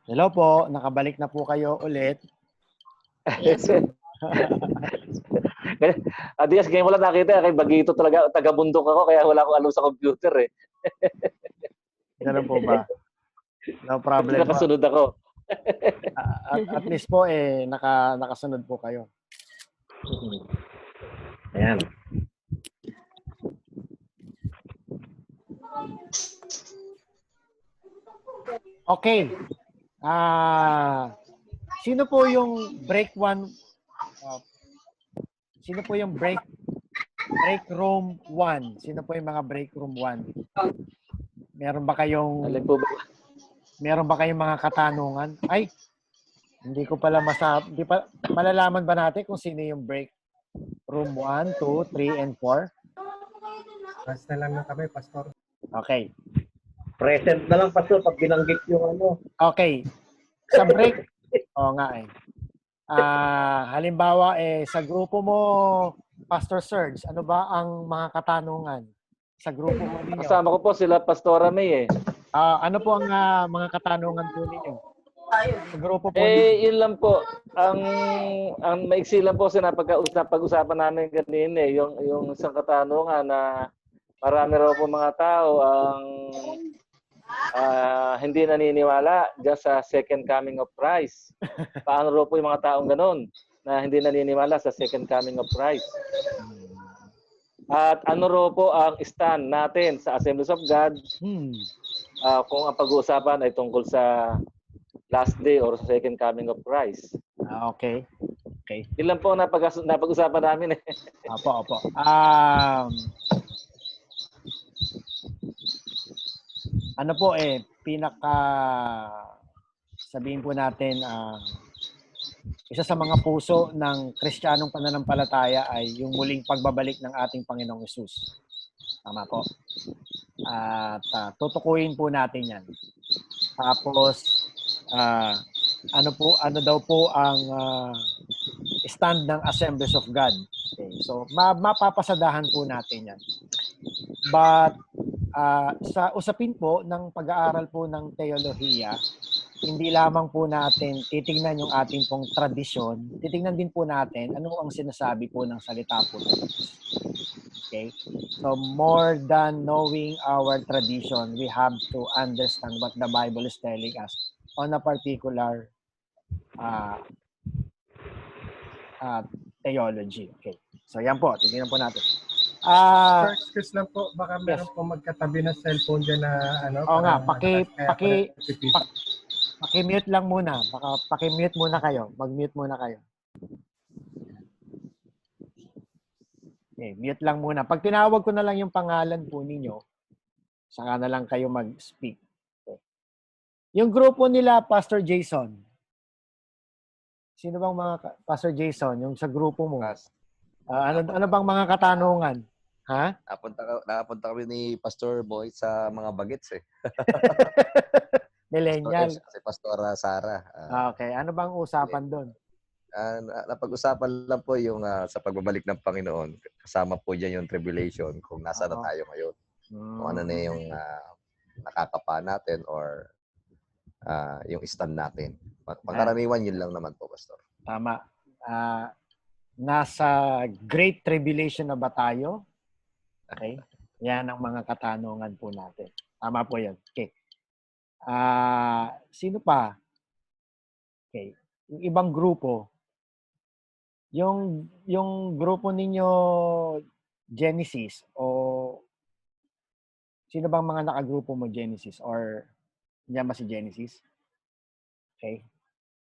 Hello po, nakabalik na po kayo ulit. Yes. Adias, ngayon mo lang nakita. Kay Bagito talaga, taga-bundok ako, kaya wala akong alam sa computer eh. Ganun po ba? No problem. Nakasunod ako. At least po nakasunod po kayo. Ayan. Okay. Sino po yung break one? Sino po yung break room 1? Sino po yung mga break room 1? Meron ba kayong mga katanungan? Ay, hindi ko pala malalaman ba natin kung sino yung break room 1, 2, 3, and 4? Basta lang na kami, Pastor. Okay. Present na lang, Pastor, pag binanggit yung ano. Okay. Sa break, nga eh. Halimbawa, sa grupo mo, Pastor Serge, ano ba ang mga katanungan sa grupo mo ninyo? Kasama ko po sila, Pastora May eh. Ano po ang mga katanungan po ninyo? Sa grupo po ninyo? Yun lang po. Ang maiksi lang po pag-usapan namin kanina eh. Yung isang katanungan na marami raw po mga tao ang hindi naniniwala dyan sa second coming of Christ. Paano raw po yung mga taong ganun na hindi naniniwala sa second coming of Christ? At ano raw po ang stand natin sa Assemblies of God kung ang pag-uusapan ay tungkol sa last day or second coming of Christ? Okay. Ilan po napag-usapan namin eh. Opo. Ano po sabihin po natin, isa sa mga puso ng Kristiyanong pananampalataya ay yung muling pagbabalik ng ating Panginoong Hesus. Tama po. At tutukuyin po natin yan. Tapos, ano daw po ang stand ng Assemblies of God. Okay. So, mapapasadahan po natin yan. But, sa usapin po ng pag-aaral po ng teolohiya, hindi lamang po natin titingnan yung ating pong tradisyon, titingnan din po natin ano ang sinasabi po ng salita po ng Diyos. Okay? So, more than knowing our tradition, we have to understand what the Bible is telling us on a particular theology. Okay. So, yan po. Titingnan po natin. Excuse lang po, baka meron po magkatabi na cellphone dyan na ano. Oo nga, paki-mute lang muna. Paki-mute muna kayo. Mag-mute muna kayo. Okay, mute lang muna. Pag tinawag ko na lang yung pangalan po ninyo, saka na lang kayo mag-speak. Okay. Yung grupo nila, Pastor Jason. Sino bang Pastor Jason, yung sa grupo mo? Ano bang mga katanungan? Ha? Nakapunta kami ni Pastor Boy sa mga bagets eh. Millennial. Si Pastora Sara. Okay. Ano bang usapan doon? Napag-usapan lang po yung sa pagbabalik ng Panginoon. Kasama po dyan yung tribulation kung nasa na tayo ngayon. Kung ano na yung nakakapa natin or yung stand natin. Pangkaraniwan yun lang naman po, Pastor. Tama. Nasa Great Tribulation na ba tayo? Okay. Yan ang mga katanungan po natin. Tama po yan. Okay. Sino pa? Okay. Yung ibang grupo. Yung grupo ninyo Genesis o sino bang mga nakagrupo mo Genesis or Diyan ba si Genesis? Okay.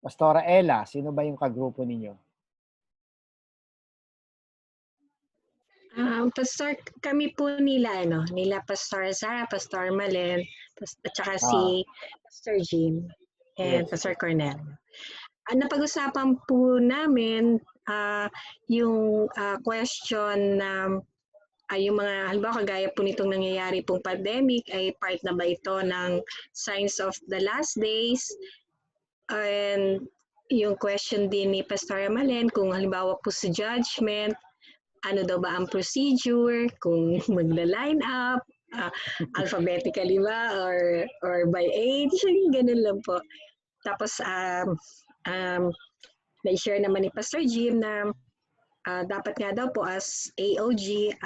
Pastora Ella, sino ba yung kagrupo ninyo? Pastor, kami po nila Pastor Sarah, Pastor Malen, at saka si Pastor Jim and Yes. Pastor Cornel. Napag-usapan po namin yung question na yung mga, halimbawa kagaya po nitong nangyayari pong pandemic, ay part na ba ito ng signs of the last days? And yung question din ni Pastor Malen, kung halimbawa po sa judgment, ano daw ba ang procedure, kung magla-line up, alphabetically ba, or by age, ganun lang po. Tapos, na-share naman ni Pastor Jim na dapat nga daw po as AOG,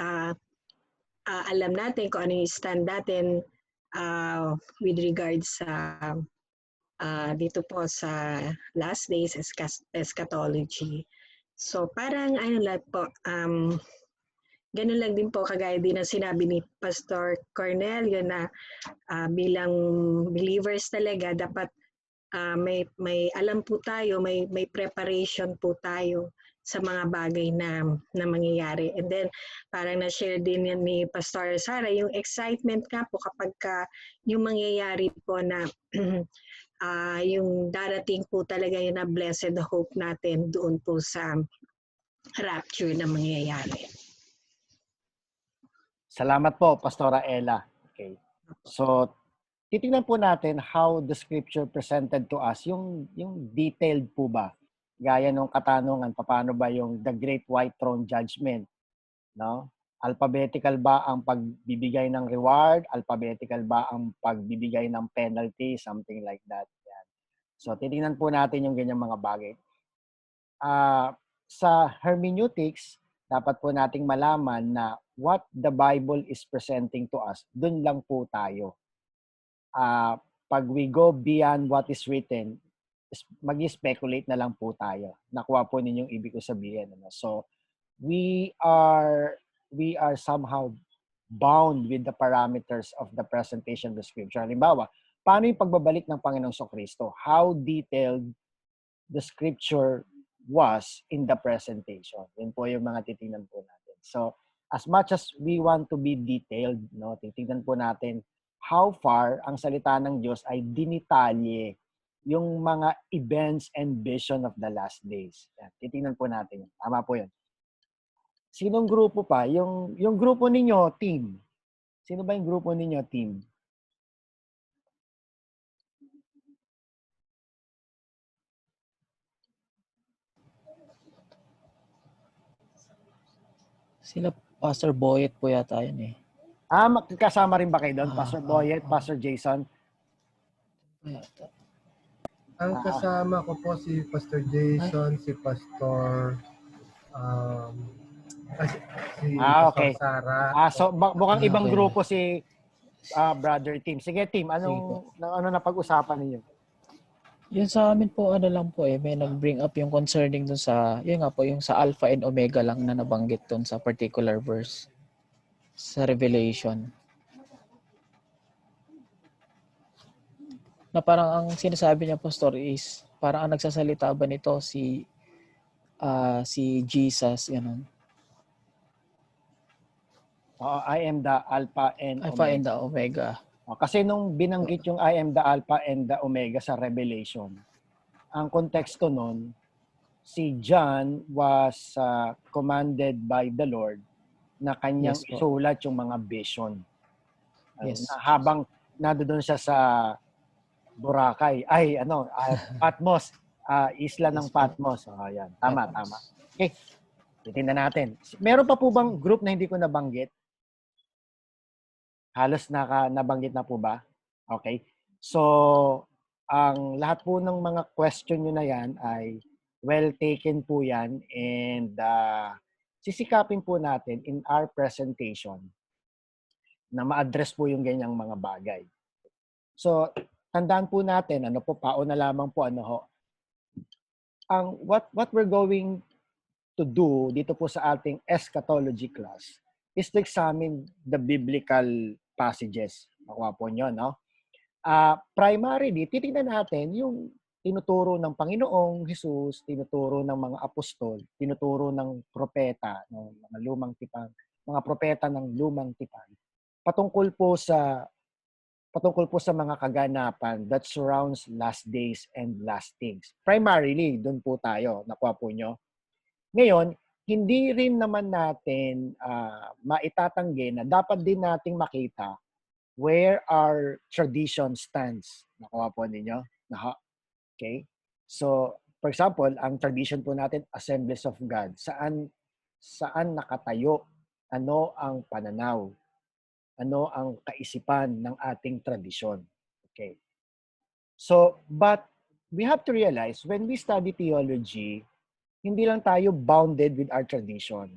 alam natin kung ano yung stand natin with regards sa dito po sa last days eschatology. So parang ano lang po, ganun lang din po kagaya din ang sinabi ni Pastor Cornelio na bilang believers talaga dapat may alam po tayo, may preparation po tayo sa mga bagay na mangyayari. And then parang na-share din yan ni Pastor Sara yung excitement nga po kapag yung mangyayari po na yung darating po talaga yun na blessed hope natin doon po sa rapture na mangyayari. Salamat po, Pastora Ella. Okay. So, titingnan po natin how the scripture presented to us, yung detailed po ba? Gaya nung katanungan, paano ba yung the great white throne judgment? No? Alphabetical ba ang pagbibigay ng reward? Alphabetical ba ang pagbibigay ng penalty? Something like that. Yan. So, titingnan po natin yung ganyang mga bagay. Sa hermeneutics, dapat po nating malaman na what the Bible is presenting to us, dun lang po tayo. Pag we go beyond what is written, mag-speculate na lang po tayo. Nakuha po ninyong ibig ko sabihin. Ano? So, we are somehow bound with the parameters of the presentation of the scripture. Halimbawa, paano yung pagbabalik ng Panginoong Kristo? How detailed the scripture was in the presentation. Yun po yung mga titingnan po natin. So, as much as we want to be detailed, no, titingnan po natin how far ang salita ng Diyos ay dinitalye yung mga events and vision of the last days. Yan, titingnan po natin. Tama po yun. Sinong grupo pa? Yung grupo ninyo, team. Sino ba yung grupo ninyo, team? Sila Pastor Boyet po yata yun eh. Kasama rin ba kayo doon? Pastor Boyet, Pastor Jason? Yata. Ang kasama ko po si Pastor Jason, si Pastor si okay. Pastor Sara. So mukhang ibang Okay. grupo si Brother Tim. Sige, Tim, ano na pag-usapan niyo? Yun sa amin po, ano lang po eh, may nag-bring up yung concerning dun sa, yun nga po, yung sa Alpha and Omega lang na nabanggit dun sa particular verse sa Revelation. Na parang ang sinasabi niya, Pastor, is parang ang nagsasalita ba nito si Jesus, gano'n. I am the Alpha and Alpha Omega. and the Omega. Kasi nung binanggit yung I am the Alpha and the Omega sa Revelation, ang konteksto nun, si John was commanded by the Lord na kanyang Yes, po. isulat yung mga vision. Yes. Na habang nandoon siya sa Boracay, Patmos, isla ng Yes, po. Patmos. Yan. Tama. Okay, titingnan natin. Meron pa po bang group na hindi ko nabanggit? Halos nabanggit na po ba? Okay. So, ang lahat po ng mga question nyo na yan ay well taken po yan and sisikapin po natin in our presentation na ma-address po yung ganyang mga bagay. So, tandaan po natin, pauna lamang po, what we're going to do dito po sa ating eschatology class is to examine the biblical passages. Nakuha po nyo, no? primarily, titingnan natin yung tinuturo ng Panginoong Jesus, tinuturo ng mga apostol, tinuturo ng propeta, ng mga lumang tipan, mga propeta ng lumang tipan, patungkol po sa mga kaganapan that surrounds last days and last things. Primarily, doon po tayo, nakuha po nyo. Ngayon, hindi rin naman natin maitatanggi na dapat din nating makita where our tradition stands. Nakuha po ninyo? Okay? So, for example, ang tradition po natin, Assemblies of God. Saan nakatayo? Ano ang pananaw? Ano ang kaisipan ng ating tradisyon? Okay. So, but we have to realize when we study theology, hindi lang tayo bounded with our tradition.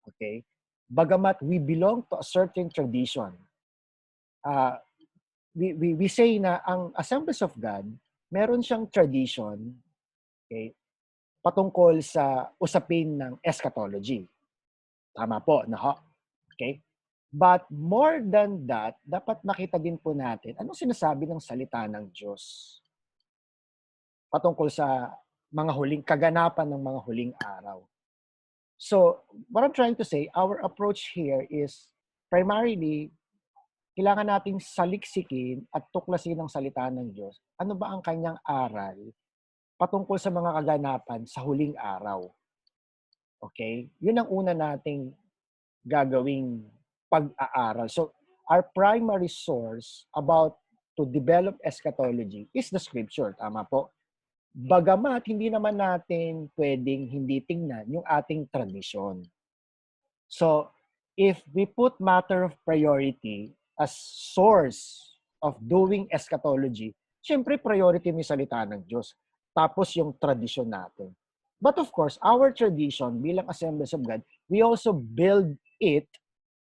Okay? Bagamat we belong to a certain tradition, we say na ang Assemblies of God, meron siyang tradition, okay, patungkol sa usapin ng eschatology. Tama po, no? Okay? But more than that, dapat makita din po natin anong sinasabi ng salita ng Diyos patungkol sa mga huling kaganapan ng mga huling araw. So, what I'm trying to say, our approach here is primarily kailangan nating saliksikin at tuklasin ang salita ng Diyos. Ano ba ang kanyang aral patungkol sa mga kaganapan sa huling araw? Okay? Yun ang una nating gagawing pag-aaral. So, our primary source about to develop eschatology is the scripture. Tama po? Bagamat hindi naman natin pwedeng hindi tingnan yung ating tradisyon. So, if we put matter of priority as source of doing eschatology, syempre priority may salita ng Diyos. Tapos yung tradisyon natin. But of course, our tradition bilang Assemblies of God, we also build it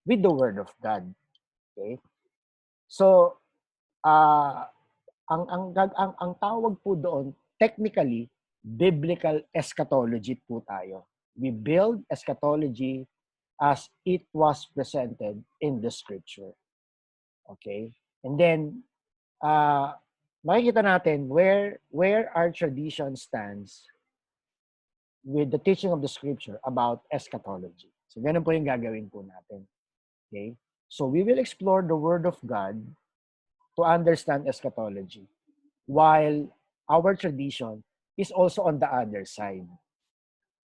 with the Word of God. Okay? So, ang tawag po doon, technically, biblical eschatology po tayo. We build eschatology as it was presented in the scripture. Okay? And then, makikita natin where our tradition stands with the teaching of the scripture about eschatology. So, ganun po yung gagawin po natin. Okay? So, we will explore the Word of God to understand eschatology, while our tradition is also on the other side.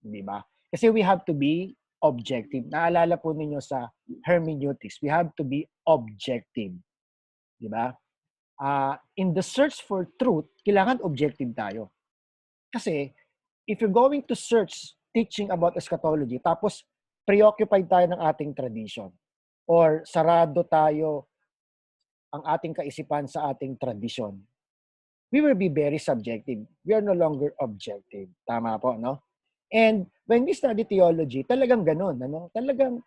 Di ba? Kasi we have to be objective. Naalala po ninyo sa hermeneutics, we have to be objective. Di ba? In the search for truth, kailangan objective tayo. Kasi, if you're going to search teaching about eschatology, tapos preoccupied tayo ng ating tradition, or sarado tayo ang ating kaisipan sa ating tradition, we will be very subjective. We are no longer objective. Tama po, no? And when we study theology, talagang ganun, ano? Talagang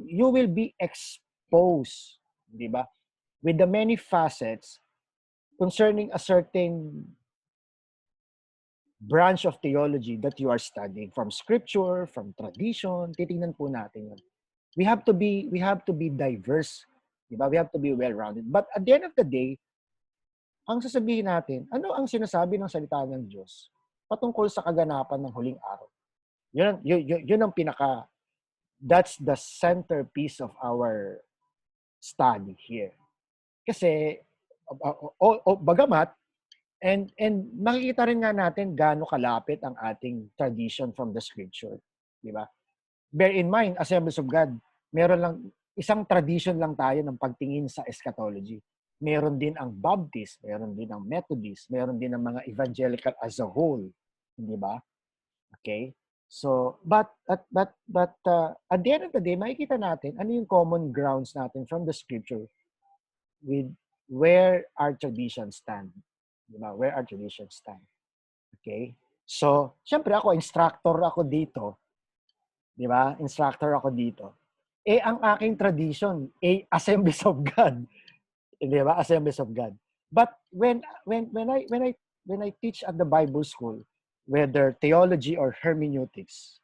you will be exposed, di ba? With the many facets concerning a certain branch of theology that you are studying, from scripture, from tradition. Titingnan po natin yun. We have to be diverse. Diba? We have to be well-rounded. But at the end of the day, ang sasabihin natin, ano ang sinasabi ng salita ng Diyos patungkol sa kaganapan ng huling araw? Yun ang pinaka, that's the centerpiece of our study here. Kasi, bagamat, and makikita rin nga natin gaano kalapit ang ating tradition from the scripture. Diba? Bear in mind, Assemblies of God, meron lang, isang tradition lang tayo ng pagtingin sa eschatology. Meron din ang Baptist, meron din ang Methodist, meron din ang mga evangelical as a whole. Hindi ba? Okay? So, but at the end of the day, makikita natin ano yung common grounds natin from the scripture with where our traditions stand. Diba? Where our traditions stand. Okay? So, syempre ako, instructor ako dito. Diba? Instructor ako dito. Ang aking tradition, Assemblies of God. Diba? Assemblies of God. But when I teach at the Bible school, whether theology or hermeneutics,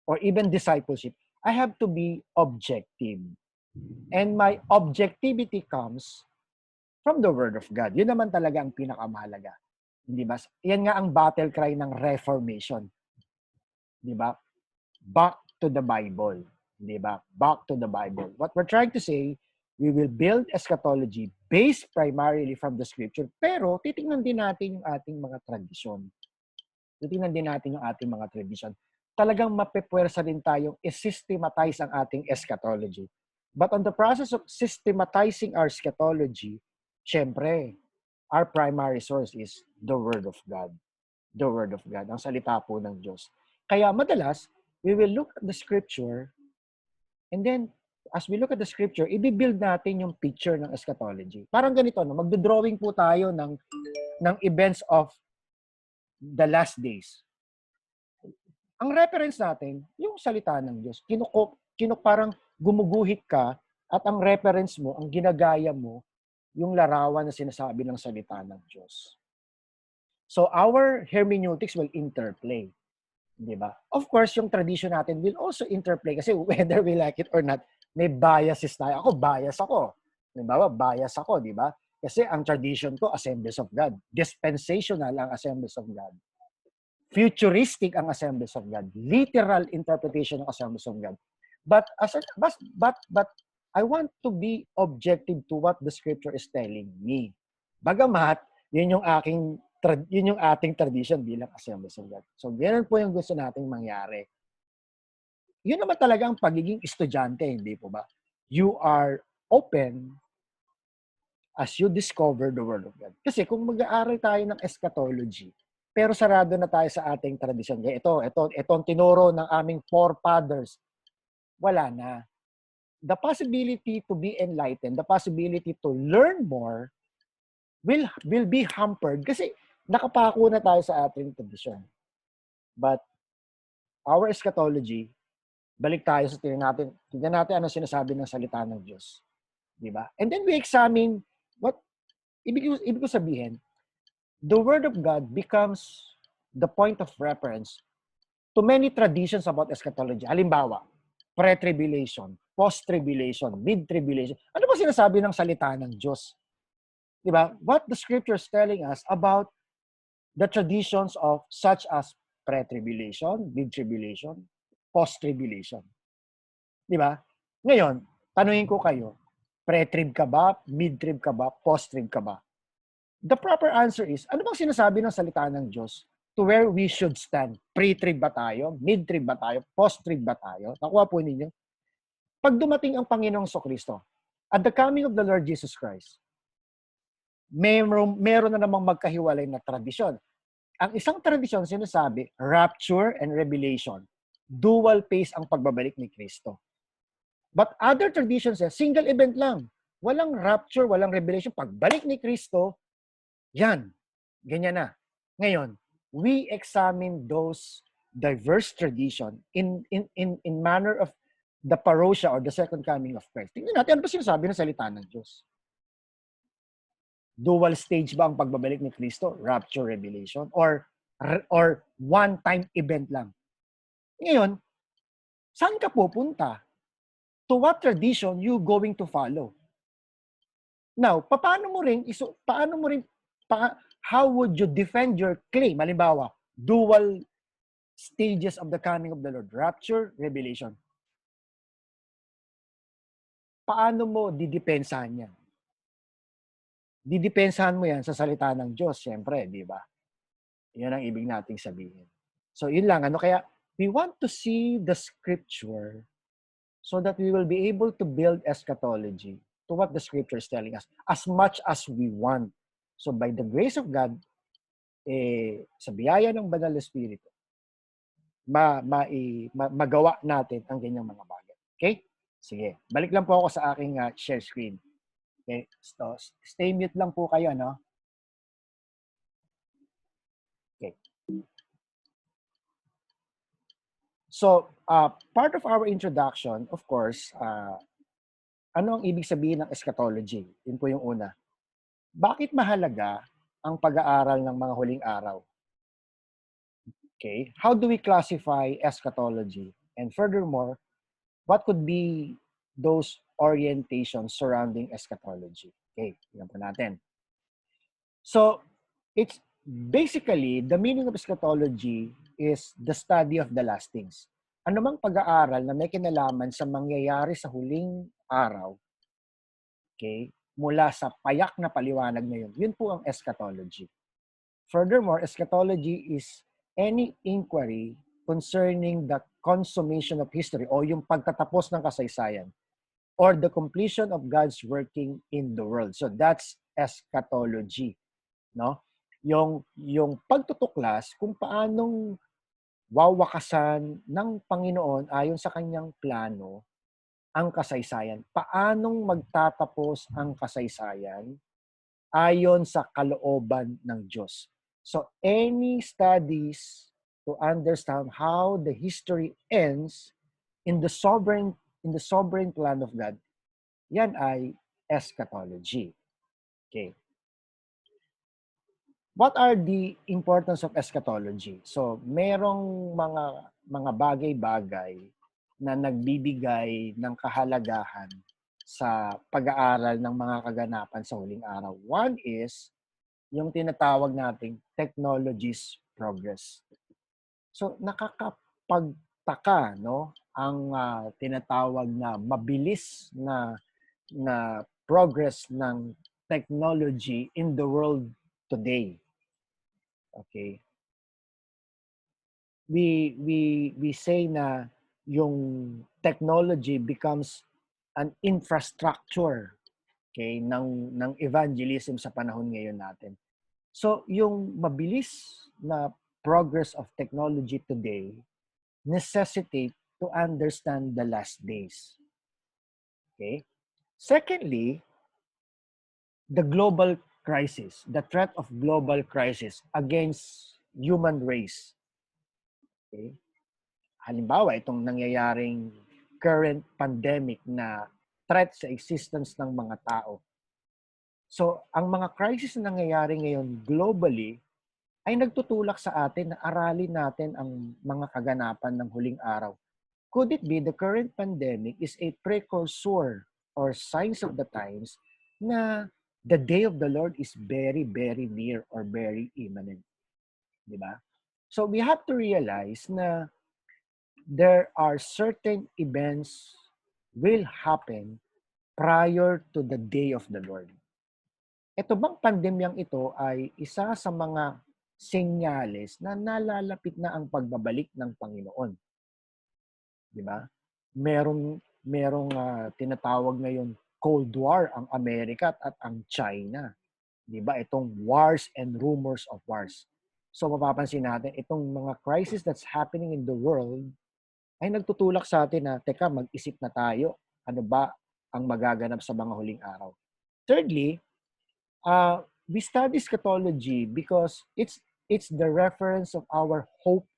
or even discipleship, I have to be objective. And my objectivity comes From the Word of God. Yun naman talaga ang pinakamahalaga. Hindi ba? Yan nga ang battle cry ng Reformation. Di ba? Back to the Bible. Di ba? Back to the Bible. What we're trying to say, we will build eschatology based primarily from the Scripture, pero titingnan din natin yung ating mga tradisyon. Titingnan din natin yung ating mga tradisyon. Talagang mapepwersa din tayong i-systematize ang ating eschatology. But on the process of systematizing our eschatology, syempre, our primary source is the Word of God. The Word of God, ang salita po ng Diyos. Kaya madalas, we will look at the Scripture, and then, as we look at the Scripture, i-build natin yung picture ng eschatology. Parang ganito, no? Magdo-drawing po tayo ng events of the last days. Ang reference natin, yung salita ng Diyos. Parang gumuguhit ka, at ang reference mo, ang ginagaya mo, yung larawan na sinasabi ng salita ng Diyos. So our hermeneutics will interplay. Di ba? Of course, yung tradition natin will also interplay kasi whether we like it or not, may biases tayo. Ako, bias ako. Diba? Bias ako, di ba? Kasi ang tradition ko, Assemblies of God. Dispensational ang Assemblies of God. Futuristic ang Assemblies of God. Literal interpretation ng Assemblies of God. But I want to be objective to what the Scripture is telling me. Bagamat, yun yung ating tradition bilang Assemblies of God. So, ganun po yung gusto nating mangyari. Yun naman talaga ang pagiging estudyante, hindi po ba? You are open as you discover the Word of God. Kasi kung mag-aaral tayo ng eschatology, pero sarado na tayo sa ating tradisyon. Itong tinuro ng aming forefathers, wala na. The possibility to be enlightened, the possibility to learn more will be hampered kasi nakapako na tayo sa ating tradisyon. But our eschatology, balik tayo sa tingnan natin ano sinasabi ng salita ng Diyos. Di ba? And then we examine what ibig ko sabihin, the Word of God becomes the point of reference to many traditions about eschatology. Halimbawa, pre-tribulation, post-tribulation, mid-tribulation. Ano ba sinasabi ng salita ng Diyos? Diba? What the Scripture is telling us about the traditions of such as pre-tribulation, mid-tribulation, post-tribulation. Diba? Ngayon, tanungin ko kayo, pre-trib ka ba, mid-trib ka ba, post-trib ka ba? The proper answer is, ano bang sinasabi ng salita ng Diyos to where we should stand? Pre-trib ba tayo? Mid-trib ba tayo? Post-trib ba tayo? Nakuha po ninyo? Pag dumating ang Panginoong Kristo, at the coming of the Lord Jesus Christ, meron na namang magkahiwalay na tradisyon. Ang isang tradisyon sinasabi, rapture and revelation. Dual phase ang pagbabalik ni Kristo. But other traditions say, single event lang. Walang rapture, walang revelation. Pagbalik ni Kristo, yan. Ganyan na. Ngayon, we examine those diverse tradition in manner of the parousia or the second coming of Christ. Tingnan natin, ano ba sinasabi ng salita ng Diyos? Dual stage ba ang pagbabalik ni Kristo? Rapture, revelation? Or one-time event lang? Ngayon, saan ka pupunta? To what tradition you going to follow? Now, how would you defend your claim? Halimbawa, dual stages of the coming of the Lord. Rapture, revelation. Paano mo didepensahan yan? Didepensahan mo yan sa salita ng Diyos, siyempre, di ba? Yan ang ibig nating sabihin. So, yun lang. Kaya, we want to see the Scripture so that we will be able to build eschatology to what the Scripture is telling us as much as we want. So, by the grace of God, sa biyaya ng Banal na Espiritu, magawa natin ang ganyang mga bagay. Okay? Sige. Balik lang po ako sa aking share screen. Okay? So, stay mute lang po kayo, no? Okay. So, part of our introduction, of course, ano ang ibig sabihin ng eschatology? Yun po yung una. Bakit mahalaga ang pag-aaral ng mga huling araw? Okay? How do we classify eschatology? And furthermore, what could be those orientations surrounding eschatology? Okay, tingnan po natin. So, it's basically, the meaning of eschatology is the study of the last things. Ano mang pag-aaral na may kinalaman sa mangyayari sa huling araw, okay, mula sa payak na paliwanag na yun po ang eschatology. Furthermore, eschatology is any inquiry concerning the consummation of history o yung pagtatapos ng kasaysayan or the completion of God's working in the world. So that's eschatology, no? Yung pagtutuklas kung paanong wawakasan ng Panginoon ayon sa kanyang plano ang kasaysayan. Paanong magtatapos ang kasaysayan ayon sa kalooban ng Diyos. So any studies to understand how the history ends in the sovereign plan of God, yan ay eschatology. Okay. What are the importance of eschatology? So, merong mga bagay-bagay na nagbibigay ng kahalagahan sa pag-aaral ng mga kaganapan sa huling araw. One is yung tinatawag nating technology's progress. So, nakakapagtaka, no, ang tinatawag na mabilis na progress ng technology in the world today. Okay. We say na yung technology becomes an infrastructure, okay, ng evangelism sa panahon ngayon natin. So, yung mabilis na progress of technology today necessitate to understand the last days. Okay? Secondly, the global crisis, the threat of global crisis against human race. Okay? Halimbawa, itong nangyayaring current pandemic na threat sa existence ng mga tao. So, ang mga crisis na nangyayari ngayon globally ay nagtutulak sa atin na aralin natin ang mga kaganapan ng huling araw. Could it be the current pandemic is a precursor or signs of the times na the day of the Lord is very, very near or very imminent? Diba? So we have to realize na there are certain events will happen prior to the day of the Lord. Ito bang pandemyang ito ay isa sa mga senyales na nalalapit na ang pagbabalik ng Panginoon. Di ba? Merong tinatawag ngayon Cold War ang Amerika at ang China. Di ba? Itong wars and rumors of wars. So mapapansin natin, itong mga crisis that's happening in the world ay nagtutulak sa atin na, teka, mag-isip na tayo. Ano ba ang magaganap sa mga huling araw? Thirdly, we study eschatology because it's the reference of our hope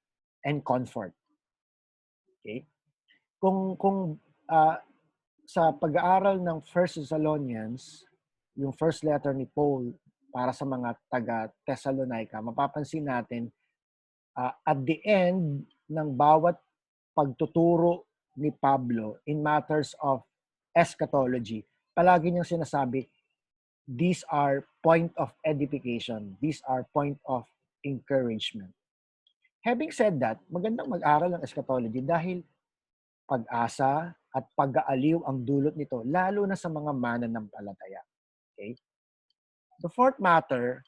and comfort. Okay? Kung sa pag-aaral ng 1 Thessalonians, yung first letter ni Paul para sa mga taga-Thessalonica, mapapansin natin at the end ng bawat pagtuturo ni Pablo in matters of eschatology, palagi niyang sinasabi, these are point of edification. These are point of encouragement. Having said that, magandang mag-aral ng eschatology dahil pag-asa at pag-aaliw ang dulot nito, lalo na sa mga mananampalataya. Okay? The fourth matter,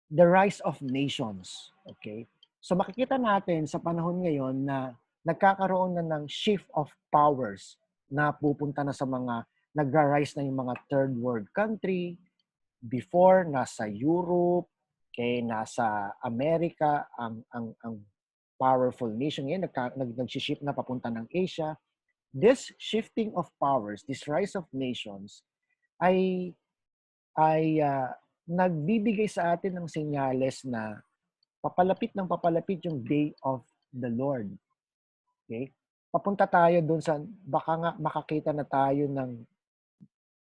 the rise of nations. Okay? So makikita natin sa panahon ngayon na nagkakaroon na ng shift of powers na pupunta na sa mga nagra-rise na yung mga third world country. Before, nasa Europe, okay, nasa America, ang powerful nation. Ngayon, nag-shift na papunta ng Asia. This shifting of powers, this rise of nations, ay nagbibigay sa atin ng senyales na papalapit yung day of the Lord. Okay? Papunta tayo doon sa, baka nga makakita na tayo ng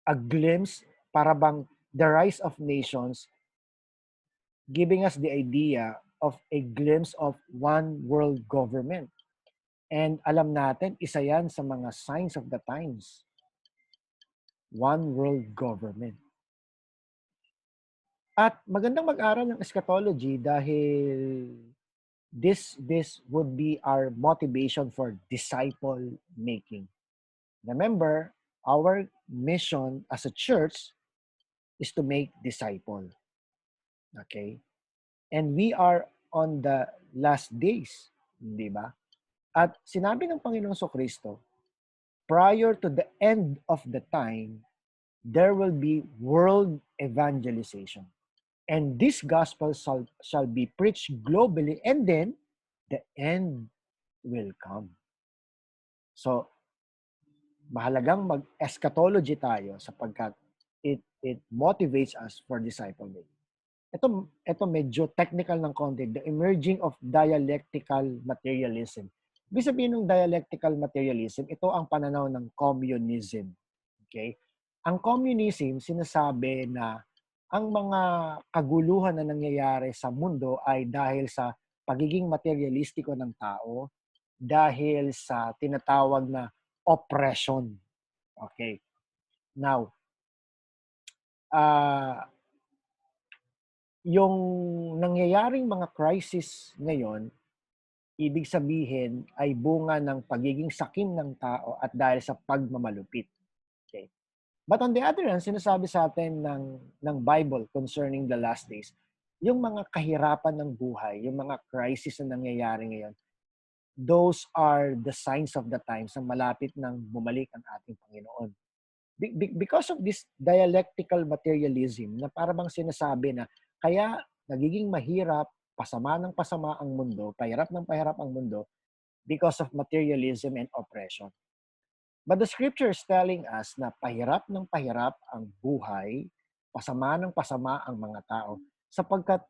a glimpse, para bang the rise of nations, giving us the idea of a glimpse of one world government. And alam natin, isa yan sa mga signs of the times. One world government. At magandang mag-aral ng eschatology dahil this would be our motivation for disciple making. Remember, our mission as a church is to make disciple. Okay? And we are on the last days, di ba? At sinabi ng Panginoong Kristo, prior to the end of the time, there will be world evangelization. And this gospel shall be preached globally, and then the end will come. So, mahalagang mag-eschatology tayo sapagkat it motivates us for disciple making. Ito medyo technical ng konti, the emerging of dialectical materialism. Ibig sabihin ng dialectical materialism, ito ang pananaw ng communism. Okay? Ang communism, sinasabi na ang mga kaguluhan na nangyayari sa mundo ay dahil sa pagiging materialistiko ng tao, dahil sa tinatawag na oppression. Okay. Now, yung nangyayaring mga crisis ngayon, ibig sabihin ay bunga ng pagiging sakim ng tao at dahil sa pagmamalupit. Okay. But on the other hand, sinasabi sa atin ng Bible concerning the last days, yung mga kahirapan ng buhay, yung mga crisis na nangyayari ngayon, those are the signs of the times na malapit nang bumalik ang ating Panginoon. Because of this dialectical materialism na parang sinasabi na kaya nagiging mahirap, pasama ng pasama ang mundo, pahirap ng pahirap ang mundo because of materialism and oppression. But the scripture is telling us na pahirap ng pahirap ang buhay, pasama ng pasama ang mga tao, sapagkat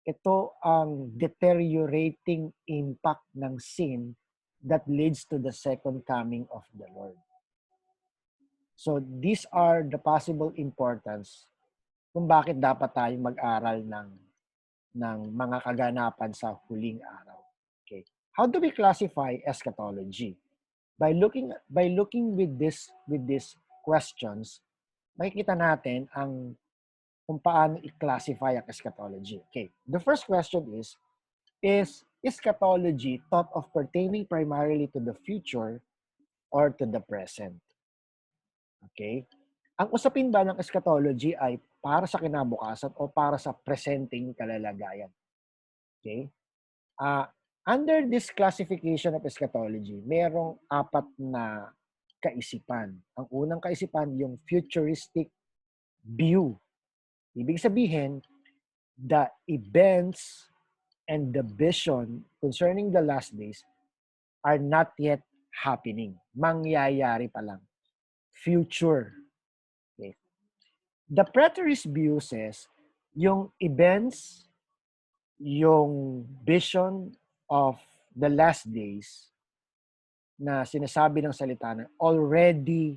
ito ang deteriorating impact ng sin that leads to the second coming of the Lord. So these are the possible importance kung bakit dapat tayong mag-aral ng mga kaganapan sa huling araw. Okay. How do we classify eschatology? By looking with these questions, makikita natin kung paano i-classify ang eschatology. Okay. The first question is eschatology thought of pertaining primarily to the future or to the present? Okay? Ang usapin ba ng eschatology ay para sa kinabukasan o para sa presenteng kalalagayan? Okay? Under this classification of eschatology, merong 4 na kaisipan. Ang unang kaisipan, yung futuristic view. Ibig sabihin, the events and the vision concerning the last days are not yet happening. Mangyayari pa lang. Future. Okay. The preterist view says, yung events, yung vision of the last days na sinasabi ng salita na already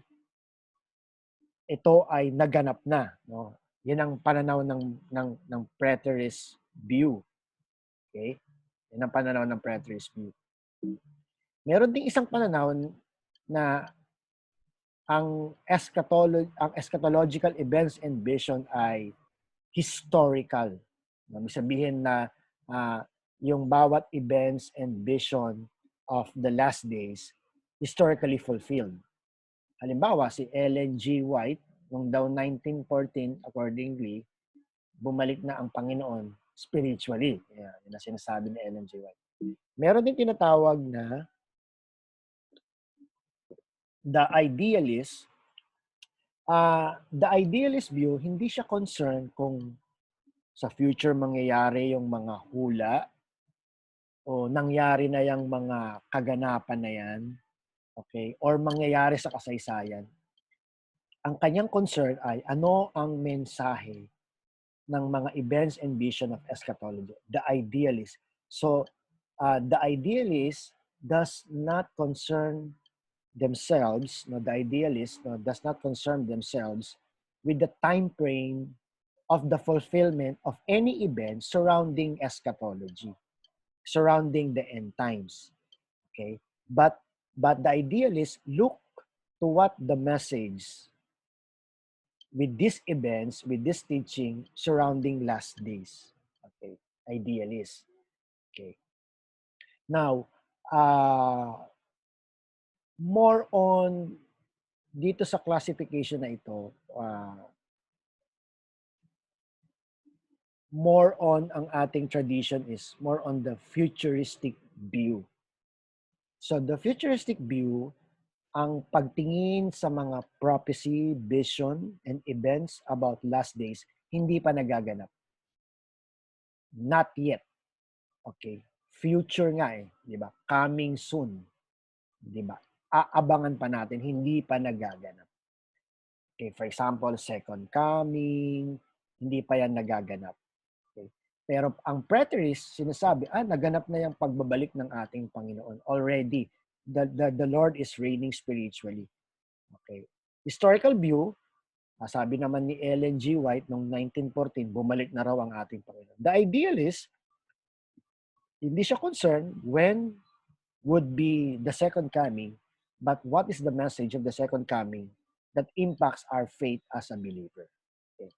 ito ay naganap na, no? Yan ang pananaw ng preterist view. Okay? Yan ang pananaw ng preterist view. Meron ding isang pananaw na ang eschatological events and vision ay historical. Ibig sabihin na yung bawat events and vision of the last days historically fulfilled. Halimbawa, si Ellen G. White, noong daw 1914, accordingly, bumalik na ang Panginoon spiritually. Yan ang sinasabi ni Ellen G. White. Meron din tinatawag na the idealist. The idealist view, hindi siya concerned kung sa future mangyayari yung mga hula o nangyari na yung mga kaganapan na yan, okay, or mangyayari sa kasaysayan. Ang kanyang concern ay ano ang mensahe ng mga events and vision of eschatology, the idealist. So, the idealist does not concern themselves, the idealist does not concern themselves with the time frame of the fulfillment of any event surrounding eschatology, surrounding the end times. Okay? But the idealists look to what the message with these events, with this teaching surrounding last days. Okay, idealist. Okay. Now, more on dito sa classification na ito, more on ang ating tradition is more on the futuristic view. So the futuristic view, ang pagtingin sa mga prophecy, vision, and events about last days, hindi pa nagaganap. Not yet. Okay. Future nga eh, di ba? Coming soon. Di ba? Aabangan pa natin, hindi pa nagaganap. Okay, for example, second coming, hindi pa yan nagaganap. Okay. Pero ang preterist, sinasabi, naganap na yung pagbabalik ng ating Panginoon. Already, the Lord is reigning spiritually. Okay. Historical view, sabi naman ni Ellen G. White noong 1914, bumalik na raw ang ating Panginoon. The idealist, hindi siya concerned when would be the second coming, but what is the message of the second coming that impacts our faith as a believer. Okay.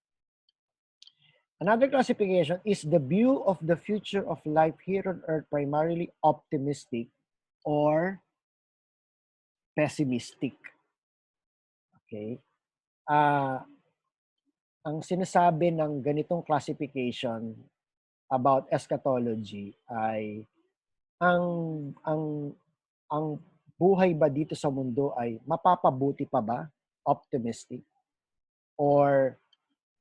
Another classification is the view of the future of life here on earth primarily optimistic or pessimistic. Okay. Ang sinasabi ng ganitong classification about eschatology ay ang buhay ba dito sa mundo ay mapapabuti pa ba? Optimistic or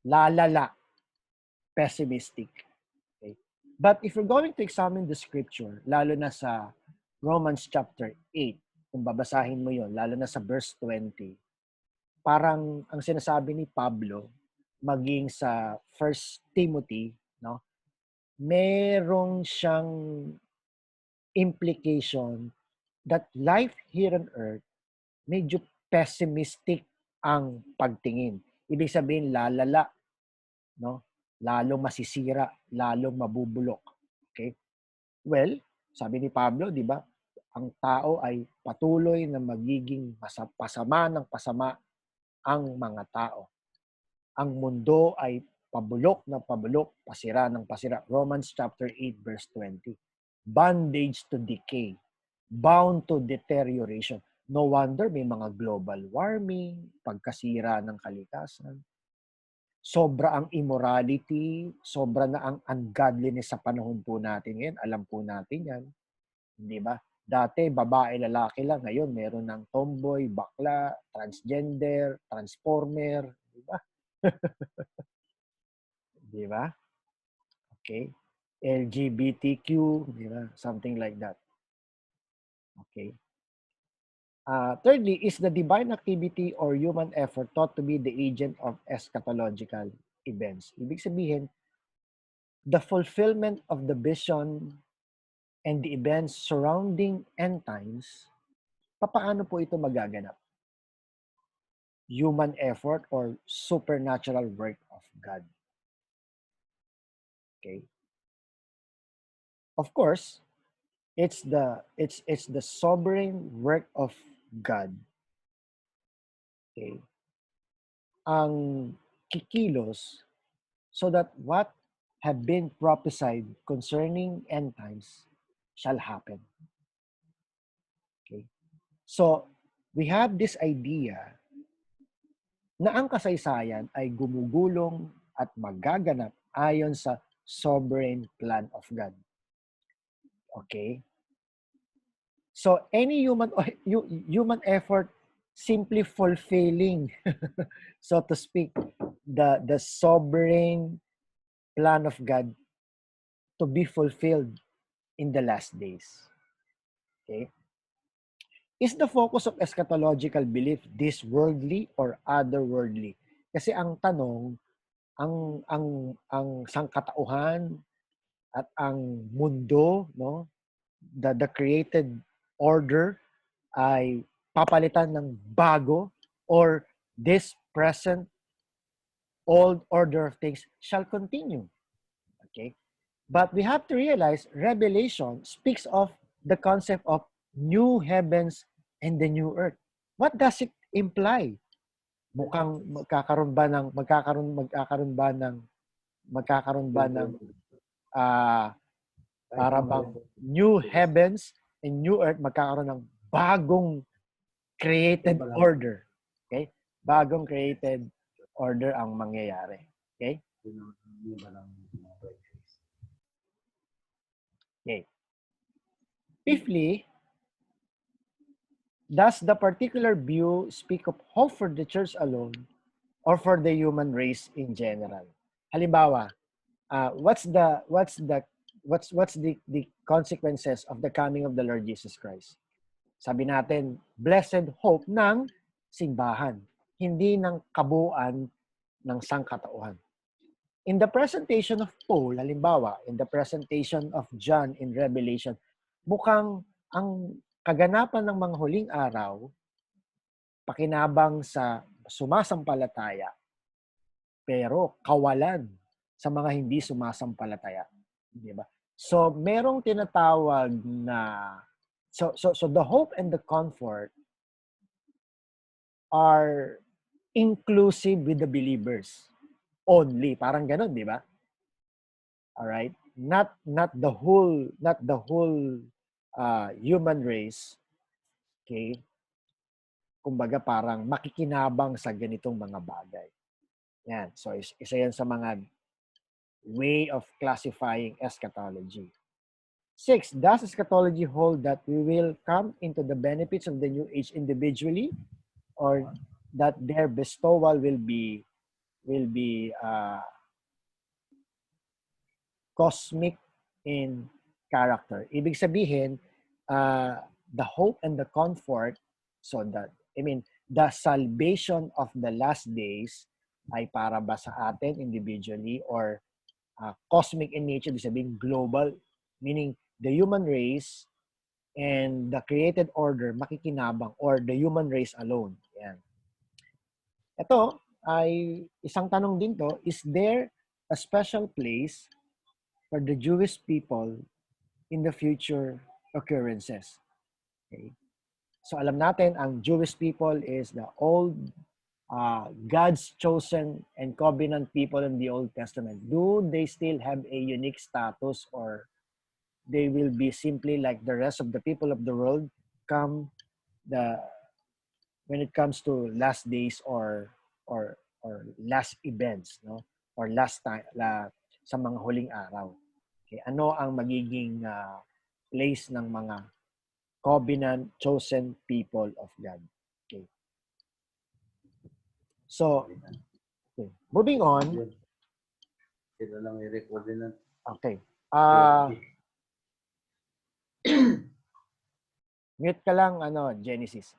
lalala? Pessimistic. Okay. But if you're going to examine the scripture, lalo na sa Romans chapter 8, kung babasahin mo yon, lalo na sa verse 20, parang ang sinasabi ni Pablo, maging sa 1 Timothy, no, merong siyang implication that life here on earth, medyo pessimistic ang pagtingin. Ibig sabihin, lalala, no? Lalong masisira, lalong mabubulok. Okay? Well, sabi ni Pablo, di ba, ang tao ay patuloy na magiging pasama ng pasama ang mga tao. Ang mundo ay pabulok na pabulok, pasira ng pasira. Romans chapter 8 verse 20. Bondage to decay, bound to deterioration. No wonder may mga global warming, pagkasira ng kalikasan. Sobra ang immorality, sobra na ang ungodliness sa panahon po natin ngayon. Alam po natin yan. Di ba? Dati, babae, lalaki lang. Ngayon, meron ng tomboy, bakla, transgender, transformer. Di ba? Di ba? Okay. LGBTQ, di ba? Something like that. Okay. Thirdly, is the divine activity or human effort thought to be the agent of eschatological events? Ibig sabihin, the fulfillment of the vision and the events surrounding end times, paano po ito magaganap? Human effort or supernatural work of God? Okay. Of course, it's the sovereign work of God. Okay. Ang kikilos so that what have been prophesied concerning end times shall happen. Okay. So, we have this idea na ang kasaysayan ay gumugulong at magaganap ayon sa sovereign plan of God. Okay? So, any human effort simply fulfilling, so to speak, the sovereign plan of God to be fulfilled in the last days. Okay? Is the focus of eschatological belief this worldly or otherworldly? Kasi ang tanong, ang sangkatauhan at ang mundo, no, the created order ay papalitan ng bago or this present old order of things shall continue. Okay? But we have to realize Revelation speaks of the concept of new heavens and the new earth. What does it imply? mukhang magkakaroon ba ng para bang new heavens and new earth, magkakaroon ng bagong created order. Okay? Bagong created order ang mangyayari. Okay? Okay. Fifthly, does the particular view speak of hope for the church alone or for the human race in general? Halimbawa, what's the consequences of the coming of the Lord Jesus Christ? Sabi natin, blessed hope ng simbahan, hindi ng kabuuan ng sangkatauhan. In the presentation of Paul, halimbawa, in the presentation of John in Revelation, mukhang ang kaganapan ng mga huling araw, pakinabang sa sumasampalataya, pero kawalan sa mga hindi sumasampalataya. Diba? So, merong tinatawag na, so the hope and the comfort are inclusive with the believers only. Parang ganun, di ba? All right? Not the whole human race. Okay? Kumbaga parang makikinabang sa ganitong mga bagay. Yan. So isa yan sa mga way of classifying eschatology. 6, does eschatology hold that we will come into the benefits of the new age individually, or that their bestowal will be cosmic in character? Ibig sabihin, the hope and the comfort, so that, the salvation of the last days ay para ba sa atin individually or cosmic in nature, ibig sabihin global, meaning the human race and the created order makikinabang, or the human race alone. Yan. Ito ay isang tanong din to, is there a special place for the Jewish people in the future occurrences? Okay. So alam natin, ang Jewish people is the old, God's chosen and covenant people in the Old Testament. Do they still have a unique status, or they will be simply like the rest of the people of the world when it comes to last days or last events, no? Or last time sa mga huling araw. Okay, ano ang magiging place ng mga covenant chosen people of God? Okay. So, okay. Moving on. Sila lang i-record din. Okay. Mute ka lang, Genesis.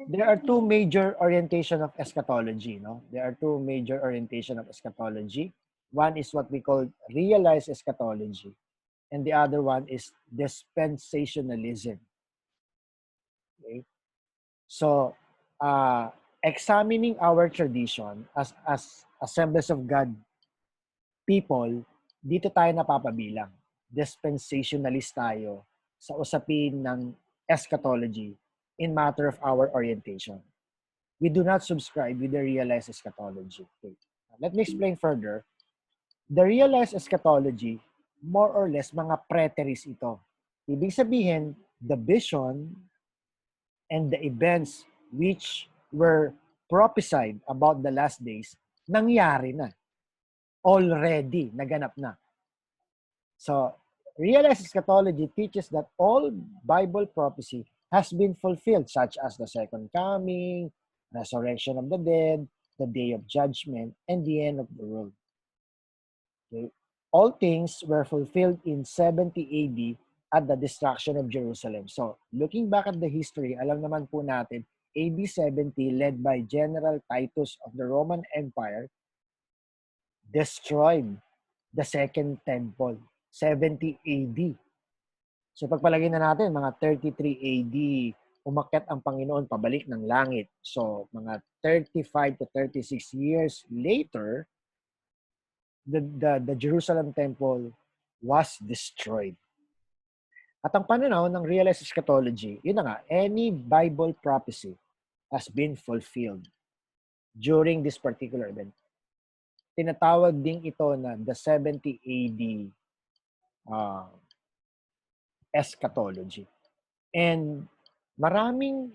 There are two major orientation of eschatology, no? There are two major orientation of eschatology. One is what we call realized eschatology, and the other one is dispensationalism. Okay? So, examining our tradition as Assemblies of God people, dito tayo napapabilang. Dispensationalist tayo sa usapin ng eschatology in matter of our orientation. We do not subscribe with the realized eschatology. Okay. Let me explain further. The realized eschatology, more or less, mga preteris ito. Ibig sabihin, the vision and the events which were prophesied about the last days, nangyari na. Already, naganap na. So, realized eschatology teaches that all Bible prophecy has been fulfilled, such as the second coming, resurrection of the dead, the day of judgment, and the end of the world. Okay. All things were fulfilled in 70 AD at the destruction of Jerusalem. So, looking back at the history, alam naman po natin, AD 70, led by General Titus of the Roman Empire, destroyed the Second Temple, 70 AD. So pagpalagay na natin, mga 33 AD, umakyat ang Panginoon pabalik ng langit. So mga 35 to 36 years later, the Jerusalem Temple was destroyed. At ang pananaw ng realized eschatology, yun na nga, any Bible prophecy has been fulfilled during this particular event. Tinatawag din ito na the 70 AD eschatology. And maraming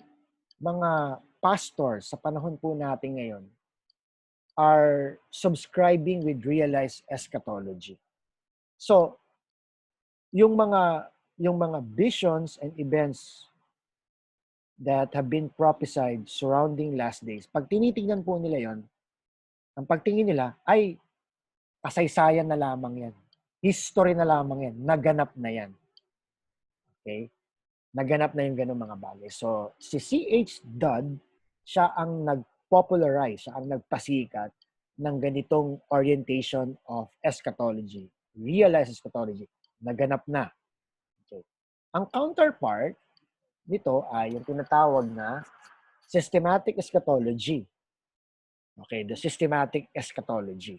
mga pastors sa panahon po natin ngayon are subscribing with realized eschatology. So, yung mga visions and events that have been prophesied surrounding last days, pag tinitingnan po nila yon, ang pagtingin nila ay kasaysayan na lamang yan. History na lamang yan. Naganap na yan. Okay? Naganap na yung ganung mga bagay. So, si C.H. Dodd, siya ang nag-popularize, siya ang nagpasikat ng ganitong orientation of eschatology. Realized eschatology. Naganap na. Okay. Ang counterpart nito ay yung tinatawag na systematic eschatology. Okay, the systematic eschatology.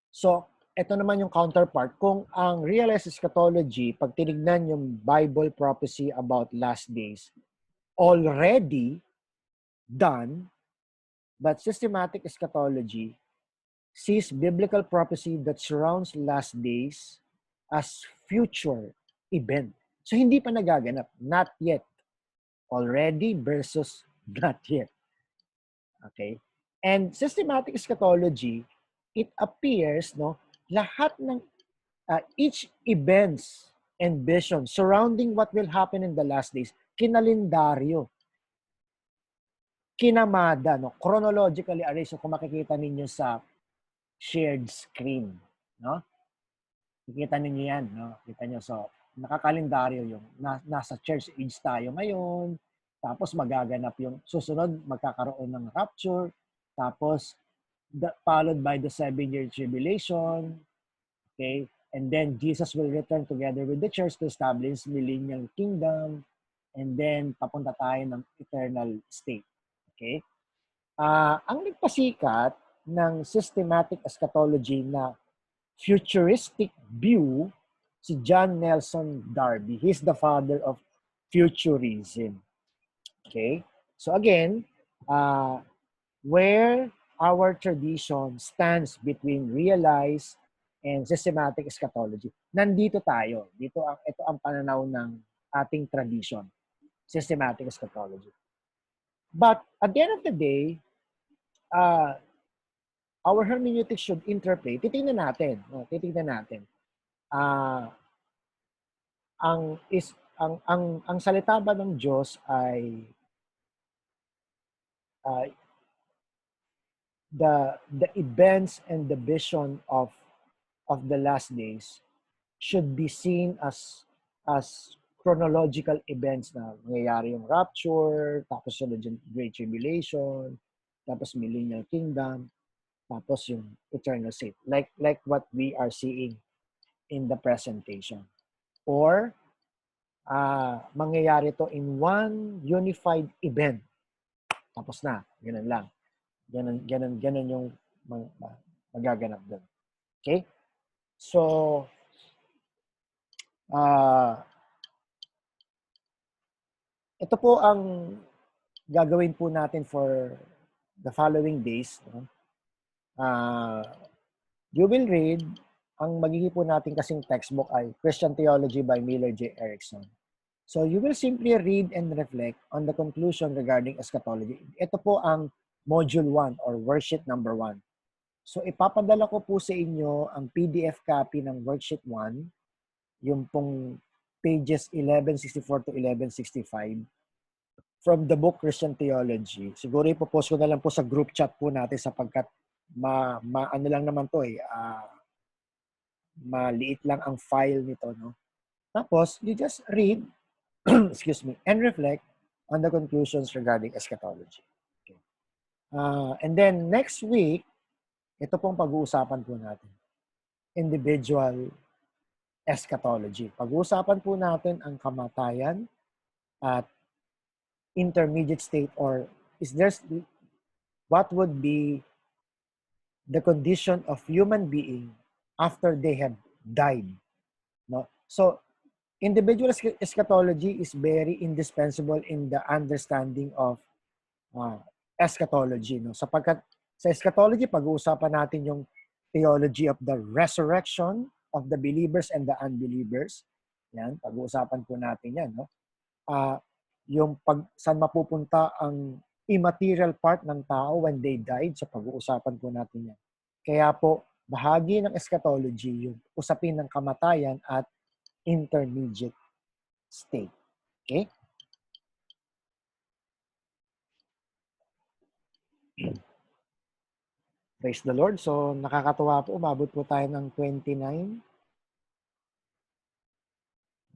So, ito naman yung counterpart. Kung ang realized eschatology, pag tinignan yung Bible prophecy about last days, already done, but systematic eschatology sees biblical prophecy that surrounds last days as future event. So, hindi pa nagaganap. Not yet. Already versus not yet. Okay? And systematic eschatology, it appears, no, lahat ng each events and vision surrounding what will happen in the last days, kinalendaryo, kinamada, no, chronologically arranged. So, kung makikita ninyo sa shared screen, no? Kikita ninyo yan, no? Kita nyo. So, nakakalendaryo yung nasa church age tayo ngayon, tapos magaganap yung susunod, magkakaroon ng rapture, tapos followed by the 7-year tribulation, okay? And then Jesus will return together with the church to establish millennial kingdom, and then papunta tayo ng eternal state, okay? Ang nagpasikat ng systematic eschatology na futuristic view, si John Nelson Darby. He's the father of futurism. Okay? So again, where our tradition stands between realized and systematic eschatology, nandito tayo. Ito ang pananaw ng ating tradition, systematic eschatology. But at the end of the day, our hermeneutics should interpret. Titingnan natin. Ang salita ba ng Diyos ay the events and the vision of the last days should be seen as chronological events na mangyayari yung rapture, tapos sunod yung Great Tribulation, tapos Millennial Kingdom, tapos yung eternal state. Like what we are seeing in the presentation. Or, mangyayari to in one unified event. Tapos na. Ganun lang. Ganun yung magaganap doon. Okay? So, ito po ang gagawin po natin for the following days. No? You will read, ang magiging po natin kasing textbook ay Christian Theology by Miller J. Erickson. So you will simply read and reflect on the conclusion regarding eschatology. Ito po ang module 1 or worksheet number 1. So ipapadala ko po sa inyo ang PDF copy ng worksheet 1, yung pong pages 1164 to 1165 from the book Christian Theology. Siguro ipopost ko na lang po sa group chat po natin sapagkat ano lang naman to maliit lang ang file nito, no? Tapos, you just read, excuse me, and reflect on the conclusions regarding eschatology. Okay. And then, next week, ito pong pag-uusapan po natin. Individual eschatology. Pag-uusapan po natin ang kamatayan at intermediate state, or what would be the condition of human being after they have died. No? So, individual eschatology is very indispensable in the understanding of eschatology. No? Sapagkat sa eschatology, pag-uusapan natin yung theology of the resurrection of the believers and the unbelievers. Yan, pag-uusapan po natin yan. No? Yung saan mapupunta ang immaterial part ng tao when they died, so pag-uusapan po natin yan. Kaya po, bahagi ng eschatology yung usapin ng kamatayan at intermediate state. Okay? Praise the Lord. So, nakakatuwa po. Umabot po tayo ng 29.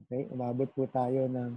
Okay? Umabot po tayo ng